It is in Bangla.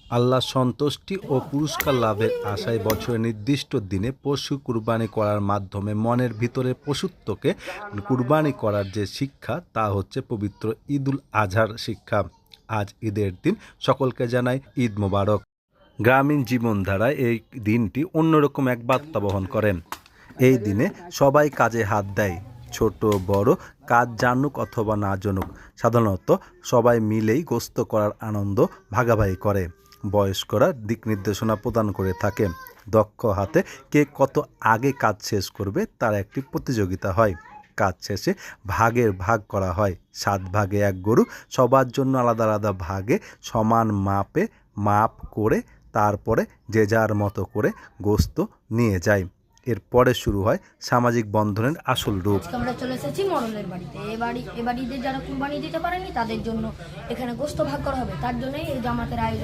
আল্লাহর সন্তুষ্টি ও পুরস্কার লাভের আশায় বছরের নির্দিষ্ট দিনে পশু কুরবানি করার মাধ্যমে মনের ভিতরে পশুত্বকে কুরবানি করার যে শিক্ষা তা হচ্ছে পবিত্র ঈদুল আজহার শিক্ষা। আজ ঈদের দিন সকলকে জানাই ঈদ মোবারক। গ্রামীণ জীবনধারায় এই দিনটি অন্যরকম এক বার্তা বহন করেন। এই দিনে সবাই কাজে হাত দেয়, ছোট বড় কাজ জানুক অথবা না জানুক, সাধারণত সবাই মিলেই গোশত করার আনন্দ ভাগাভাগি করে। বয়স্করা দিক নির্দেশনা প্রদান করে থাকে। দক্ষ হাতে কে কত আগে কাজ শেষ করবে তার একটি প্রতিযোগিতা হয়। কাজ শেষে ভাগের ভাগ করা হয়। 7 ভাগে 1 গরু, সবার জন্য আলাদা আলাদা ভাগে সমান মাপে মাপ করে তারপরে যে যার মতো করে গোশত নিয়ে যায়। এরপরে শুরু হয় সামাজিক বন্ধনের আসল রূপ। আজকে আমরা চলে এসেছি মরলের বাড়িতে। এবার ঈদের যারা কুরবানি দিতে পারেনি তাদের জন্য এখানে গোশত ভাগ করা হবে। তার জন্যই এই জামাতের আয়োজন।